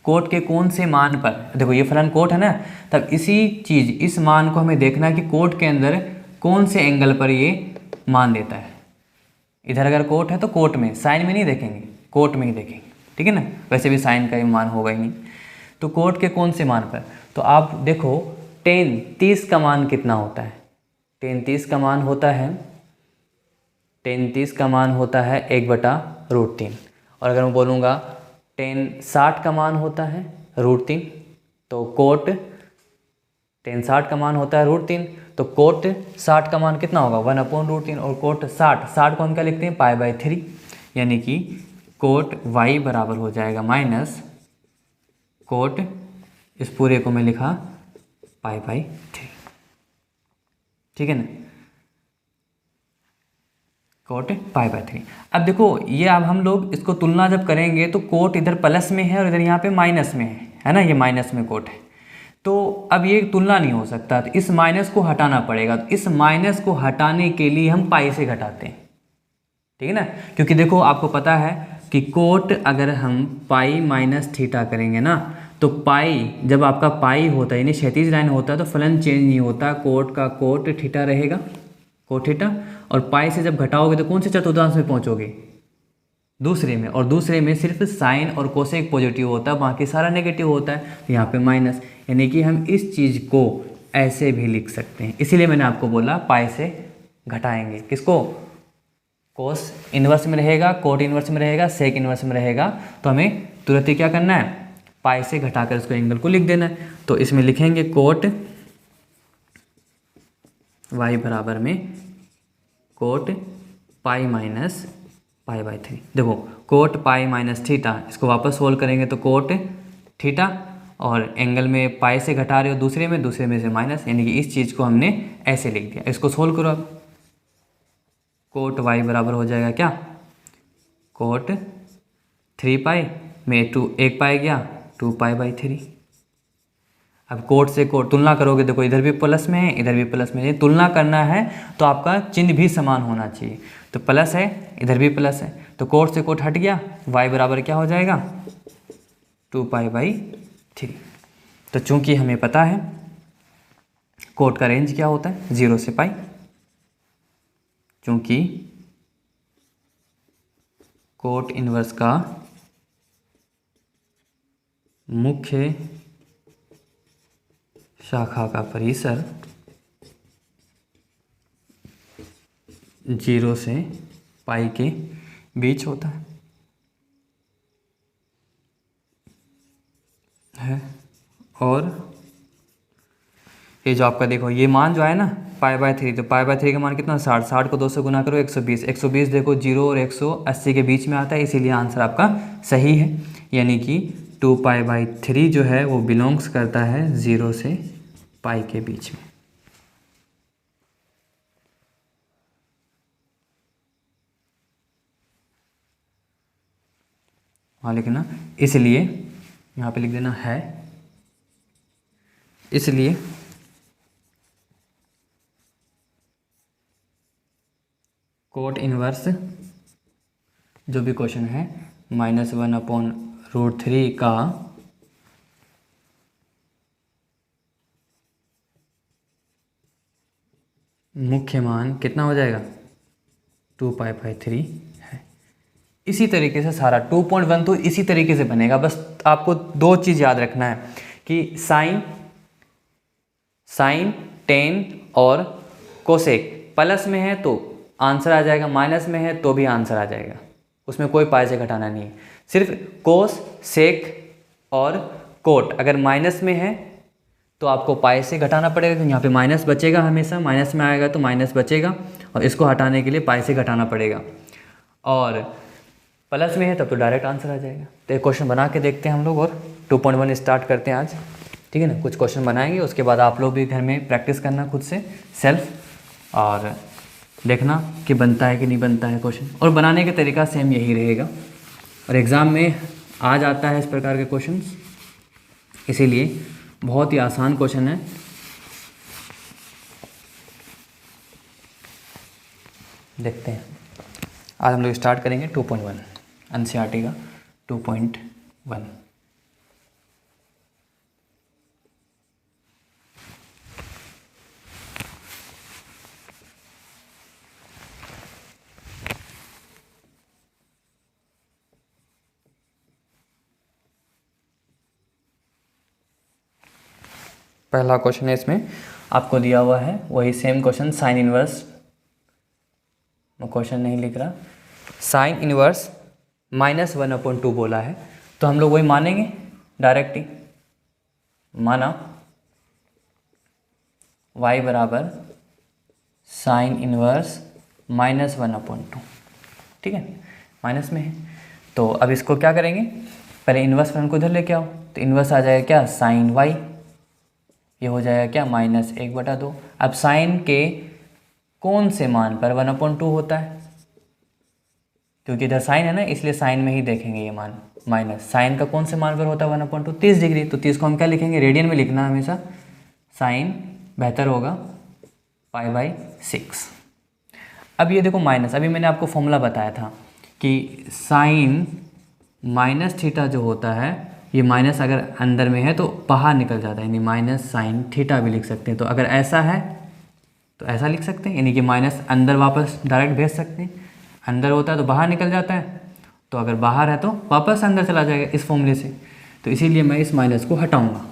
कोट के कौन से मान पर, देखो ये फलन कोट है ना, तब इसी चीज़, इस मान को हमें देखना है कि कोट के अंदर कौन से एंगल पर ये मान देता है। इधर अगर कोट है तो कोट में, साइन में नहीं देखेंगे, कोट में ही देखेंगे। ठीक है ना, वैसे भी साइन का ही मान होगा ही नहीं। तो कोट के कौन से मान पर, तो आप देखो टेन 30 का मान कितना होता है। टेन 30 का मान होता है, टेन 30 का मान होता है 1/√3। और अगर मैं बोलूँगा टेन 60 का मान होता है √3, तो कोट टेन 60 का मान होता है √3, तो कोट 60 का मान कितना होगा 1/√3, और कोट 60 को हम क्या लिखते हैं π/3, यानी कि कोट y बराबर हो जाएगा माइनस कोट, इस पूरे को मैं लिखा π/3, ठीक है ना, कोट π/3। अब देखो ये, अब हम लोग इसको तुलना जब करेंगे तो कोट इधर प्लस में है और इधर यहाँ पे माइनस में है ना, ये माइनस में कोट है, तो अब ये तुलना नहीं हो सकता, तो इस माइनस को हटाना पड़ेगा। तो इस माइनस को हटाने के लिए हम पाई से घटाते हैं, ठीक है ना, क्योंकि देखो आपको पता है कि कोट अगर हम पाई माइनस थीटा करेंगे ना, तो पाई जब आपका पाई होता है यानी क्षैतिज लाइन होता है तो फलन चेंज नहीं होता, कोट का कोट थीटा रहेगा, कोट थीटा, और पाई से जब घटाओगे तो कौन से चतुर्थांश में पहुंचोगे, दूसरे में, और दूसरे में सिर्फ साइन और कोसेक पॉजिटिव होता है, बाकी सारा नेगेटिव होता है, तो यहाँ पे माइनस, यानी कि हम इस चीज़ को ऐसे भी लिख सकते हैं। इसीलिए मैंने आपको बोला पाई से घटाएंगे, किसको, कोस इन्वर्स में रहेगा, कोट इन्वर्स में रहेगा, सेक इन्वर्स में रहेगा, तो हमें तुरंत ही क्या करना है, पाई से घटाकर उसको एंगल को लिख देना है। तो इसमें लिखेंगे कोट y बराबर में कोट पाई माइनस π/3। देखो कोट पाई माइनस थीटा, इसको वापस सोल्व करेंगे तो कोट थीटा, और एंगल में पाई से घटा रहे हो दूसरे में से माइनस, यानी कि इस चीज़ को हमने ऐसे लिख दिया। इसको सोल्व करो, अब कोट y बराबर हो जाएगा क्या, कोट 3π में 1 पाई गया 2π/3। अब कोट से कोट तुलना करोगे, देखो इधर भी प्लस में है इधर भी प्लस में है, तुलना करना है तो आपका चिन्ह भी समान होना चाहिए, तो प्लस है इधर भी प्लस है, तो कोट से कोट हट गया, y बराबर क्या हो जाएगा 2π/3। तो चूंकि हमें पता है कोट का रेंज क्या होता है 0 से पाई, चूंकि कोट इनवर्स का मुख्य शाखा का परिसर 0 से पाई के बीच होता है। और ये जो आपका देखो ये मान जो है ना π/3, तो π/3 का मान कितना 60 को 2 से गुना करो 120 देखो 0 और 180 के बीच में आता है, इसीलिए आंसर आपका सही है, यानी कि 2π/3 जो है वो बिलोंग्स करता है 0 से पाई के बीच में। वहाँ लिखना, इसलिए यहाँ पे लिख देना है, इसलिए कोट इनवर्स जो भी क्वेश्चन है -1/√3 का मुख्य मान कितना हो जाएगा 2π/3 है। इसी तरीके से सारा 2.1 तो इसी तरीके से बनेगा, बस आपको दो चीज़ याद रखना है कि साइन टेन और कोसेक प्लस में है तो आंसर आ जाएगा, माइनस में है तो भी आंसर आ जाएगा, उसमें कोई पाई से घटाना नहीं है। सिर्फ कोस सेक और कोट अगर माइनस में है तो आपको पाई से घटाना पड़ेगा, तो यहाँ पे माइनस बचेगा, हमेशा माइनस में आएगा तो माइनस बचेगा, और इसको हटाने के लिए पाई से घटाना पड़ेगा, और प्लस में है तब तो डायरेक्ट आंसर आ जाएगा। तो एक क्वेश्चन बना के देखते हैं हम लोग, और 2.1 स्टार्ट करते हैं आज, ठीक है ना। कुछ क्वेश्चन बनाएंगे, उसके बाद आप लोग भी घर में प्रैक्टिस करना खुद से सेल्फ, और देखना कि बनता है कि नहीं बनता है क्वेश्चन, और बनाने का तरीका सेम यही रहेगा, और एग्ज़ाम में आ जाता है इस प्रकार के क्वेश्चंस, इसीलिए बहुत ही आसान क्वेश्चन है। देखते हैं, आज हम लोग स्टार्ट करेंगे 2.1 एनसीईआरटी का 2.1। पहला क्वेश्चन है, इसमें आपको दिया हुआ है वही सेम क्वेश्चन, साइन इनवर्स, मैं क्वेश्चन नहीं लिख रहा, साइन इनवर्स -1/2 बोला है, तो हम लोग वही मानेंगे डायरेक्ट ही, माना y बराबर साइन इनवर्स -1/2। ठीक है, माइनस में है तो अब इसको क्या करेंगे, पहले इन्वर्स फलन को इधर लेके आओ, तो इन्वर्स आ जाएगा क्या, साइन y, ये हो जाएगा क्या, -1/2। अब साइन के कौन से मान पर 1/2 होता है, क्योंकि इधर साइन है ना, इसलिए साइन में ही देखेंगे ये मान। माइनस साइन का कौन से मान पर होता है 1/2, 30 डिग्री, तो 30 को हम क्या लिखेंगे, रेडियन में लिखना हमेशा, साइन बेहतर होगा π/6। अब ये देखो माइनस, अभी मैंने आपको फॉर्मूला बताया था कि साइन माइनस थीटा जो होता है, ये माइनस अगर अंदर में है तो बाहर निकल जाता है, यानी माइनस साइन थीटा भी लिख सकते हैं। तो अगर ऐसा है तो ऐसा लिख सकते हैं, यानी कि माइनस अंदर वापस डायरेक्ट भेज सकते हैं, अंदर होता है तो बाहर निकल जाता है, तो अगर बाहर है तो वापस अंदर चला जाएगा इस फॉर्मूले से। तो इसीलिए मैं इस माइनस को हटाऊंगा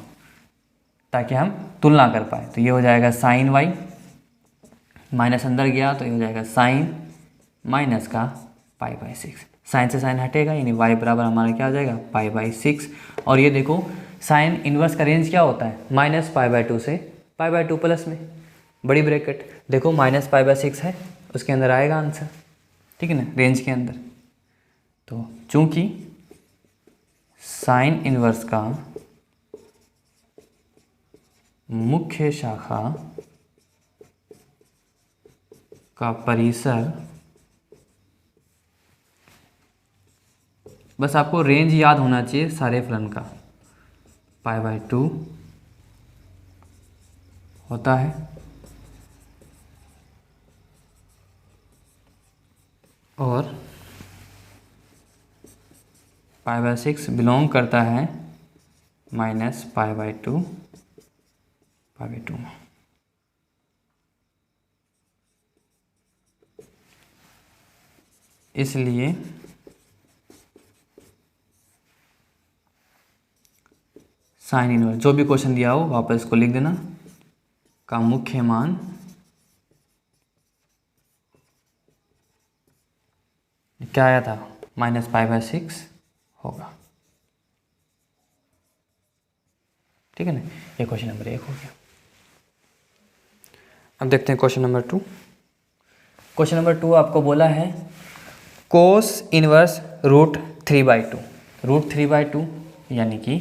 ताकि हम तुलना कर पाए। तो ये हो जाएगा साइन वाई, माइनस अंदर गया तो ये हो जाएगा साइन माइनस का π/6, साइन से साइन हटेगा, यानी y बराबर हमारा क्या हो जाएगा, π/6। और ये देखो साइन इन्वर्स का रेंज क्या होता है, -π/2 से π/2 प्लस में बड़ी ब्रैकेट, देखो -π/6 है, उसके अंदर आएगा आंसर, ठीक है ना, रेंज के अंदर। तो चूंकि साइन इन्वर्स का मुख्य शाखा का परिसर, बस आपको रेंज याद होना चाहिए सारे फलन का, π/2 होता है और π/6 बिलोंग करता है -π/2 में। इसलिए साइन इनवर्स, जो भी क्वेश्चन दिया हो वापस इसको लिख देना, का मुख्य मान क्या आया था, -π/6 होगा। ठीक है ना, ये क्वेश्चन नंबर 1 हो गया। अब देखते हैं क्वेश्चन नंबर 2। क्वेश्चन नंबर 2 आपको बोला है कोस इनवर्स √3/2, √3/2 यानी कि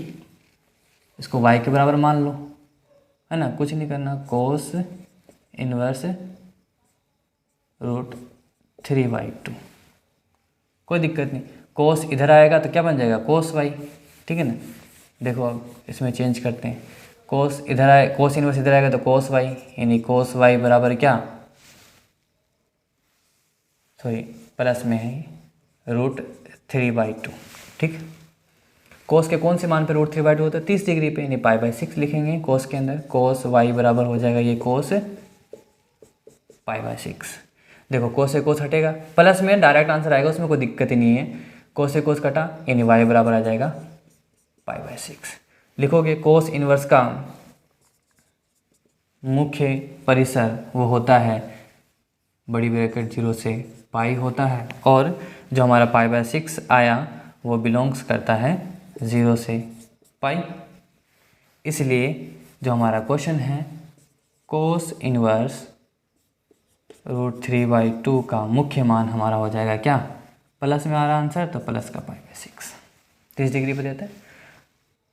इसको y के बराबर मान लो, है ना, कुछ नहीं करना, कोस इनवर्स √3/2, कोई दिक्कत नहीं, कोस इधर आएगा तो क्या बन जाएगा, कोस y, ठीक है ना। देखो अब इसमें चेंज करते हैं, कोस इधर आए, कोस इनवर्स इधर आएगा तो कोस y, यानी कोस y बराबर क्या, सॉरी प्लस में है √3/2, ठीक। कोस के कौन से मान पे √3/2 होता है, 30 डिग्री पे, यानी π/6 लिखेंगे कोस के अंदर, कोस y बराबर हो जाएगा ये कोस π/6। देखो कोस से कोस हटेगा, प्लस में डायरेक्ट आंसर आएगा, उसमें कोई दिक्कत ही नहीं है, कोस से कोस कटा, यानी y बराबर आ जाएगा π/6। लिखोगे कोस इनवर्स का मुख्य परिसर वो होता है, बड़ी ब्रैकेट 0 से पाई होता है, और जो हमारा π/6 आया वो बिलोंग्स करता है 0 से पाई। इसलिए जो हमारा क्वेश्चन है कोस इनवर्स √3/2 का मुख्य मान हमारा हो जाएगा क्या, प्लस में आ रहा आंसर तो प्लस का π/6, 30 डिग्री पर देता है,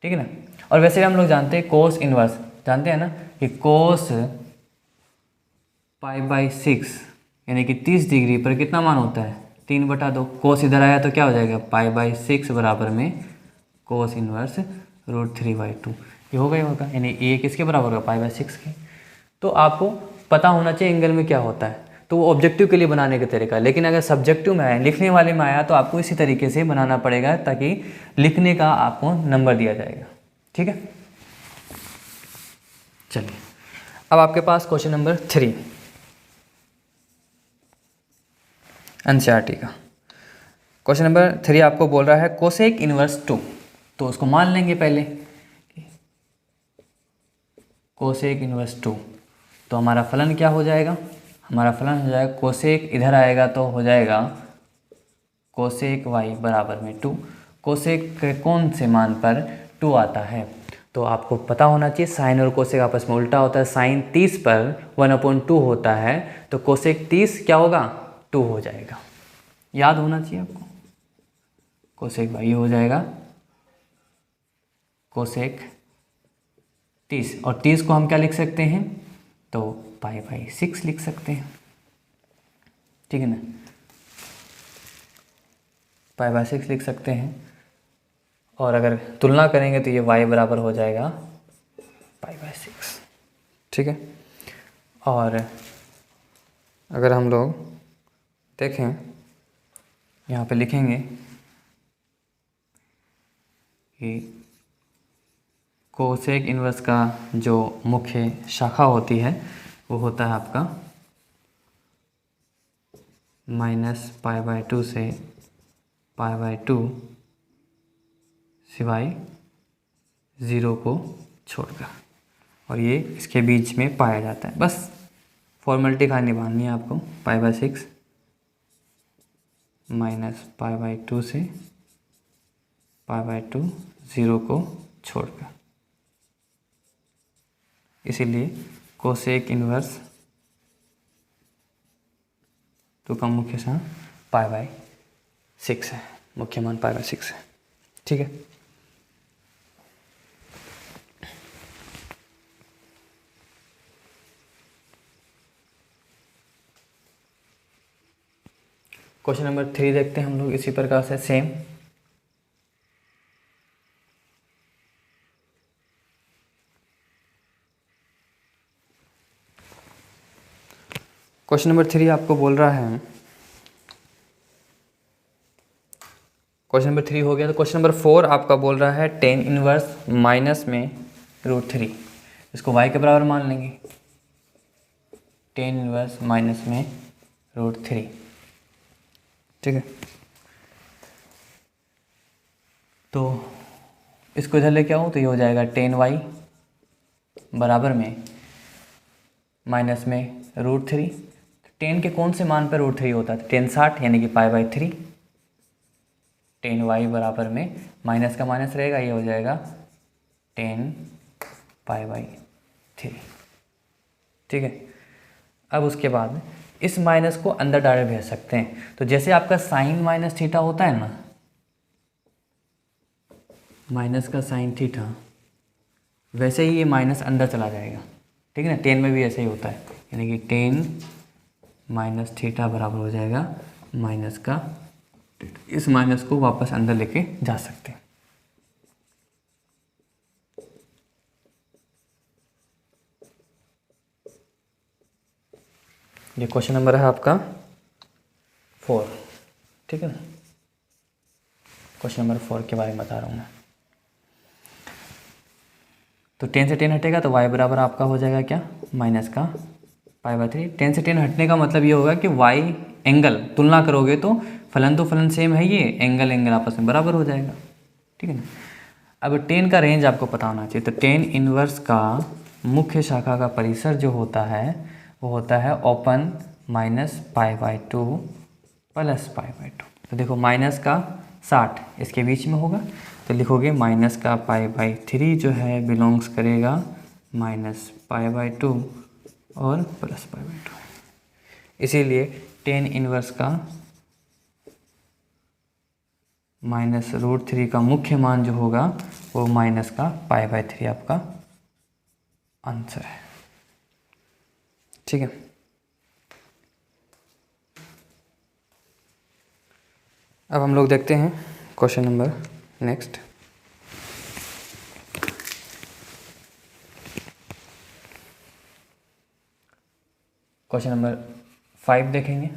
ठीक है ना। और वैसे हम लोग जानते हैं कोस इनवर्स, जानते हैं ना कि कोस π/6 यानी कि 30 डिग्री पर कितना मान होता है, 3/2, कोस इधर आया तो क्या हो जाएगा, π/6 बराबर में कोस इनवर्स √3/2, ये होगा, यानी ये किसके बराबर होगा, π/6 के। तो आपको पता होना चाहिए एंगल में क्या होता है, तो वो ऑब्जेक्टिव के लिए बनाने का तरीका। लेकिन अगर सब्जेक्टिव में आया, लिखने वाले में आया, तो आपको इसी तरीके से बनाना पड़ेगा ताकि लिखने का आपको नंबर दिया जाएगा, ठीक है। चलिए अब आपके पास क्वेश्चन नंबर 3 एनसीईआरटी का क्वेश्चन नंबर 3 आपको बोल रहा है कोसेक इनवर्स 2, तो उसको मान लेंगे पहले, कोसेक इनवर्स 2, तो हमारा फलन क्या हो जाएगा, हमारा फलन हो जाएगा कोसेक इधर आएगा तो हो जाएगा कोसेक y बराबर में 2, कोसेक के कौन से मान पर 2 आता है, तो आपको पता होना चाहिए साइन और कोसेक आपस में उल्टा होता है। साइन 30 पर 1/2 होता है, तो कोसेक 30 क्या होगा, 2 हो जाएगा। याद होना चाहिए आपको। कोसेक भाई हो जाएगा कोसेक 30, और 30 को हम क्या लिख सकते हैं, तो π/6 लिख सकते हैं, ठीक है ना, π/6 लिख सकते हैं। और अगर तुलना करेंगे तो ये y बराबर हो जाएगा π/6, ठीक है। और अगर हम लोग देखें, यहाँ पे लिखेंगे कि कोसेक इन्वर्स का जो मुख्य शाखा होती है वो होता है आपका -π/2 से π/2 सिवाय 0 को छोड़कर, और ये इसके बीच में पाया जाता है। बस फॉर्मेलिटी खानी निभानी है आपको। π/6 -π/2 से π/2 0 को छोड़कर, इसीलिए कोसेक इन्वर्स 2 का मुख्य मान π/6 है, मुख्य मान π/6 है, ठीक है। क्वेश्चन नंबर 3 देखते हैं हम लोग इसी प्रकार से सेम। क्वेश्चन नंबर 3 आपको बोल रहा है, क्वेश्चन नंबर 3 हो गया। तो क्वेश्चन नंबर 4 आपका बोल रहा है tan इनवर्स माइनस में √3, इसको y के बराबर मान लेंगे। tan इनवर्स माइनस में √3, ठीक है। तो इसको इधर लेके आऊँ तो ये हो जाएगा tan y बराबर में माइनस में √3। tan के कौन से मान पर √3 होता है, tan 60 यानी कि π/3। tan y बराबर में माइनस का माइनस रहेगा, ये हो जाएगा tan π/3, ठीक है। अब उसके बाद इस माइनस को अंदर डायरेक्ट भेज सकते हैं। तो जैसे आपका साइन माइनस थीटा होता है ना, माइनस का साइन थीटा, वैसे ही ये माइनस अंदर चला जाएगा, ठीक है ना। tan में भी ऐसे ही होता है, यानी कि tan माइनस थीटा बराबर हो जाएगा माइनस का, इस माइनस को वापस अंदर लेके जा सकते हैं। ये क्वेश्चन नंबर है आपका 4, ठीक है ना। क्वेश्चन नंबर 4 के बारे में बता रहा हूँ मैं। तो tan से tan हटेगा तो y बराबर आपका हो जाएगा क्या, माइनस का π/3। tan से tan हटने का मतलब ये होगा कि y एंगल तुलना करोगे तो फलन सेम है, ये एंगल आपस में बराबर हो जाएगा, ठीक है ना। अब tan का रेंज आपको पता होना चाहिए। तो tan इनवर्स का मुख्य शाखा का परिसर जो होता है वो होता है ओपन -π/2 + π/2। तो देखो माइनस का 60 इसके बीच में होगा, तो लिखोगे माइनस का π/3 जो है बिलोंग्स करेगा -π/2 और +π/2। इसीलिए tan इनवर्स का -√3 का मुख्य मान जो होगा वो माइनस का π/3 आपका आंसर है, ठीक है। अब हम लोग देखते हैं question number next. Question number 5 देखेंगे।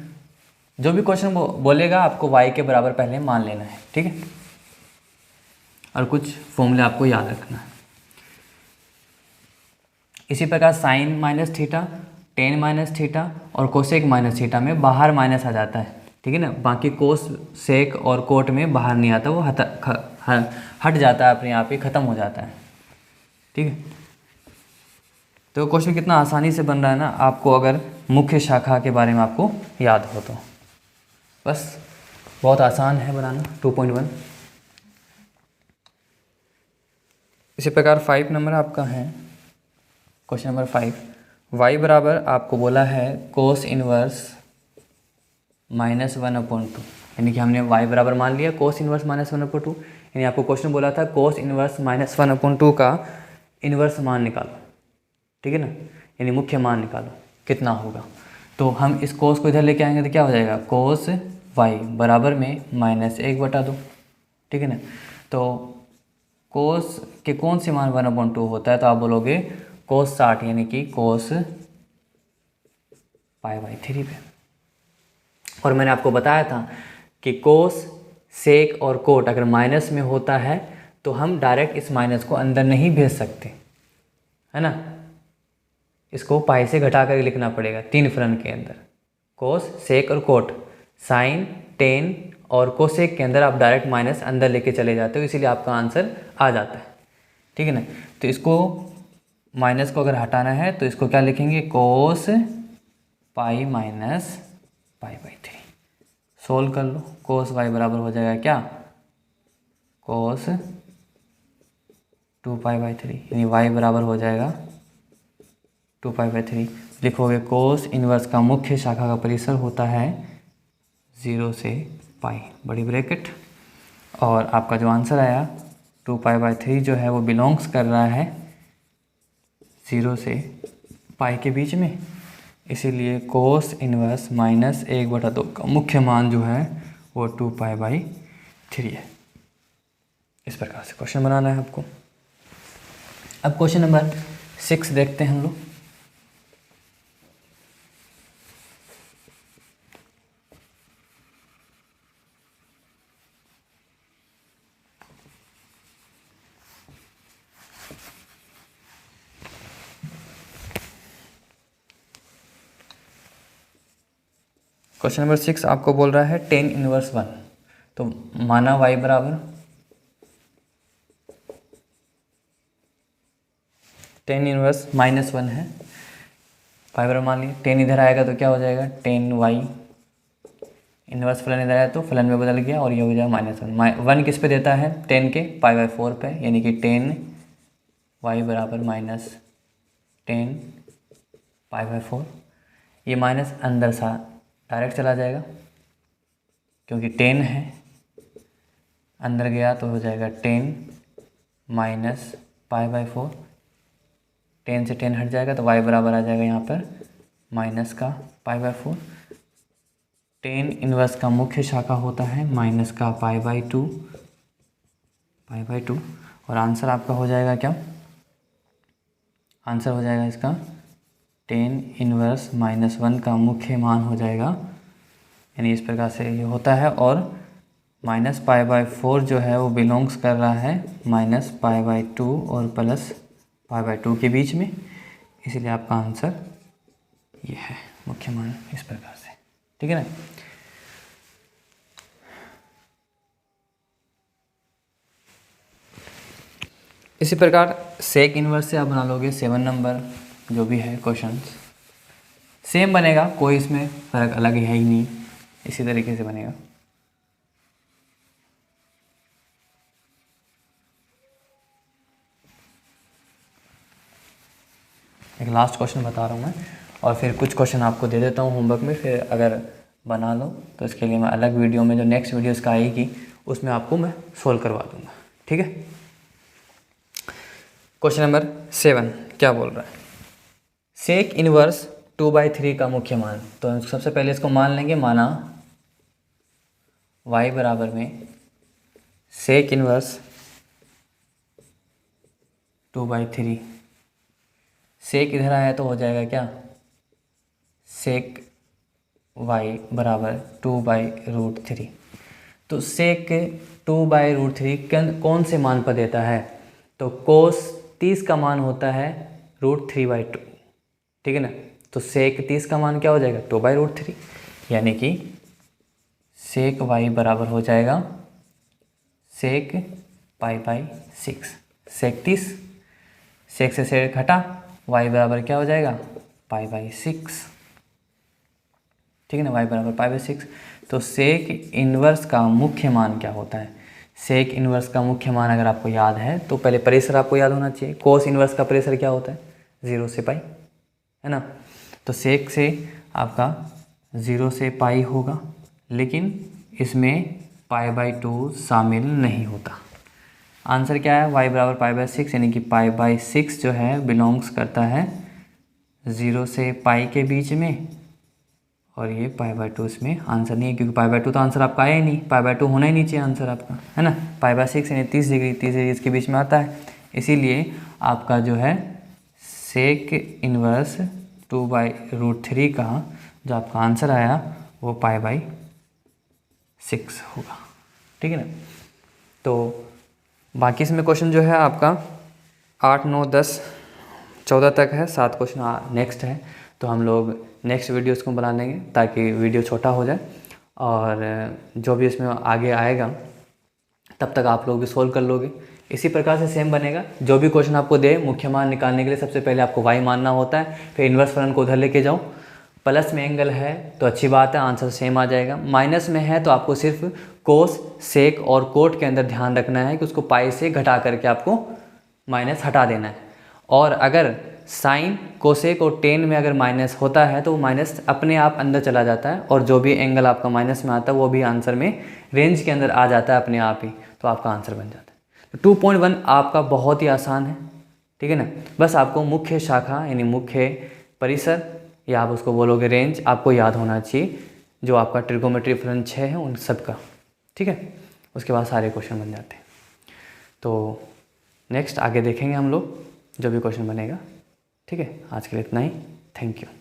जो भी क्वेश्चन बोलेगा आपको y के बराबर पहले मान लेना है, ठीक है, और कुछ फॉर्मूले आपको याद रखना है। इसी प्रकार sine minus theta, tan minus theta और कोसेक माइनस थीटा में बाहर माइनस आ जाता है, ठीक है ना। बाकी कोस सेक और कोट में बाहर नहीं आता, वो हट जाता है, अपने आप ही ख़त्म हो जाता है, ठीक है। तो क्वेश्चन कितना आसानी से बन रहा है ना, आपको अगर मुख्य शाखा के बारे में आपको याद हो तो। बस बहुत आसान है बनाना। 2.1 इसी प्रकार 5 नंबर आपका है, क्वेश्चन नंबर 5, y बराबर आपको बोला है कोस इनवर्स -1/2, यानी कि हमने y बराबर मान लिया कोस इनवर्स -1/2, यानी आपको क्वेश्चन बोला था कोस इनवर्स -1/2 का इनवर्स मान निकालो, ठीक है ना, यानी मुख्य मान निकालो कितना होगा। तो हम इस कोस को इधर लेके आएंगे तो क्या हो जाएगा, कोस y बराबर में -1/2, ठीक है ना। तो कोस के कौन से मान 1/2 होता है, तो आप बोलोगे कोस 60, यानी कि कोस π/3 पे। और मैंने आपको बताया था कि कोस, सेक और कोट अगर माइनस में होता है तो हम डायरेक्ट इस माइनस को अंदर नहीं भेज सकते, है ना, इसको पाई से घटा कर लिखना पड़ेगा 3 फलन के अंदर, कोस, सेक और कोट, साइन, टेन और कोसेक के अंदर आप डायरेक्ट माइनस अंदर लेके चले जाते हो, इसीलिए आपका आंसर आ जाता है, ठीक है ना। तो इसको माइनस को अगर हटाना है तो इसको क्या लिखेंगे, कोस पाई माइनस π/3। सोल्व कर लो, कोस y बराबर हो जाएगा क्या, कोस 2π/3, यानी y बराबर हो जाएगा 2π/3। लिखोगे कोस इनवर्स का मुख्य शाखा का परिसर होता है 0 से पाई, बड़ी ब्रैकेट, और आपका जो आंसर आया 2π/3 जो है वो बिलोंग्स कर रहा है 0 से पाई के बीच में, इसीलिए कोस इनवर्स -1/2 का मुख्य मान जो है वो 2π/3 है। इस प्रकार से क्वेश्चन बनाना है आपको। अब क्वेश्चन नंबर 6 देखते हैं हम लोग। क्वेश्चन नंबर 6 आपको बोल रहा है tan इनवर्स 1, तो माना y बराबर tan इनवर्स -1 है, y बराबर मान लिए, tan इधर आएगा तो क्या हो जाएगा, tan y, इनवर्स फलन इधर आया तो फलन में बदल गया और ये हो जाएगा -1। 1 किस पे देता है, tan के π/4 पे, यानी कि tan y बराबर -tan π/4, ये माइनस अंदर सा डायरेक्ट चला जाएगा क्योंकि tan है, अंदर गया तो हो जाएगा tan -π/4, tan से tan हट जाएगा तो y बराबर आ जाएगा यहाँ पर माइनस का π/4। tan इनवर्स का मुख्य शाखा होता है माइनस का π/2, और आंसर आपका हो जाएगा क्या, आंसर हो जाएगा इसका tan इनवर्स -1 का मुख्य मान हो जाएगा, यानी इस प्रकार से ये होता है, और -π/4 जो है वो बिलोंग्स कर रहा है -π/2 और +π/2 के बीच में, इसीलिए आपका आंसर ये है मुख्य मान, इस प्रकार से, ठीक है ना। इसी प्रकार सेक इनवर्स से आप बना लोगे 7 नंबर, जो भी है क्वेश्चन सेम बनेगा, कोई इसमें फ़र्क अलग है ही नहीं, इसी तरीके से बनेगा। एक लास्ट क्वेश्चन बता रहा हूँ मैं, और फिर कुछ क्वेश्चन आपको दे देता हूँ होमवर्क में, फिर अगर बना लो तो इसके लिए मैं अलग वीडियो में, जो नेक्स्ट वीडियो इसका आएगी उसमें आपको मैं सोल्व करवा दूँगा, ठीक है। क्वेश्चन नंबर 7 क्या बोल रहा है, सेक इनवर्स 2/3 का मुख्य मान। तो सबसे पहले इसको मान लेंगे, माना y बराबर में सेक इनवर्स 2/3, सेक इधर आया तो हो जाएगा क्या, सेक y बराबर 2/√3। तो सेक 2/√3 कौन से मान पर देता है, तो कोस 30 का मान होता है √3/2, ठीक है ना। तो सेक 30 का मान क्या हो जाएगा, 2/√3, यानी कि सेक y बराबर हो जाएगा सेक π/6, सेक 30, सेक से सेक घटा, y बराबर क्या हो जाएगा π/6, ठीक है ना, y बराबर π/6। तो सेक इनवर्स का मुख्य मान क्या होता है, सेक इन्वर्स का मुख्य मान अगर आपको याद है तो पहले प्रेशर आपको याद होना चाहिए। कोस इन्वर्स का प्रेशर क्या होता है? 0 से पाई, है ना। तो सेक से आपका 0 से पाई होगा, लेकिन इसमें π/2 शामिल नहीं होता। आंसर क्या है? y बराबर π/6, यानी कि π/6 जो है बिलोंग्स करता है 0 से पाई के बीच में, और ये π/2 इसमें आंसर नहीं है, क्योंकि π/2 तो आंसर आपका आया ही नहीं, π/2 होना ही नहीं चाहिए आंसर आपका, है ना। π/6 यानी 30 डिग्री इसके बीच में आता है, इसीलिए आपका जो है सेक इन्वर्स 2/√3 का जो आपका आंसर आया वो π/6 होगा, ठीक है ना। तो बाकी इसमें क्वेश्चन जो है आपका 8, 9, 10, 14 तक है, 7 क्वेश्चन नेक्स्ट है। तो हम लोग नेक्स्ट वीडियोस को बना लेंगे ताकि वीडियो छोटा हो जाए, और जो भी इसमें आगे आएगा तब तक आप लोग भी सोल्व कर लोगे। इसी प्रकार से सेम बनेगा। जो भी क्वेश्चन आपको दे, मुख्य मान निकालने के लिए सबसे पहले आपको y मानना होता है, फिर इन्वर्स फलन को उधर लेके जाओ। प्लस में एंगल है तो अच्छी बात है, आंसर सेम आ जाएगा। माइनस में है तो आपको सिर्फ कोस, सेक और कोट के अंदर ध्यान रखना है कि उसको पाई से घटा करके आपको माइनस हटा देना है। और अगर साइन, कोसेक और टेन में अगर माइनस होता है तो वो माइनस अपने आप अंदर चला जाता है, और जो भी एंगल आपका माइनस में आता है वो भी आंसर में रेंज के अंदर आ जाता है अपने आप ही, तो आपका आंसर बन जाता है। तो 2.1 आपका बहुत ही आसान है, ठीक है ना। बस आपको मुख्य शाखा यानी मुख्य परिसर, या आप उसको बोलोगे रेंज, आपको याद होना चाहिए, जो आपका ट्रिगोमेट्री फलन 6 है उन सब का, ठीक है। उसके बाद सारे क्वेश्चन बन जाते हैं। तो नेक्स्ट आगे देखेंगे हम लोग जो भी क्वेश्चन बनेगा, ठीक है। आज के लिए इतना ही, थैंक यू।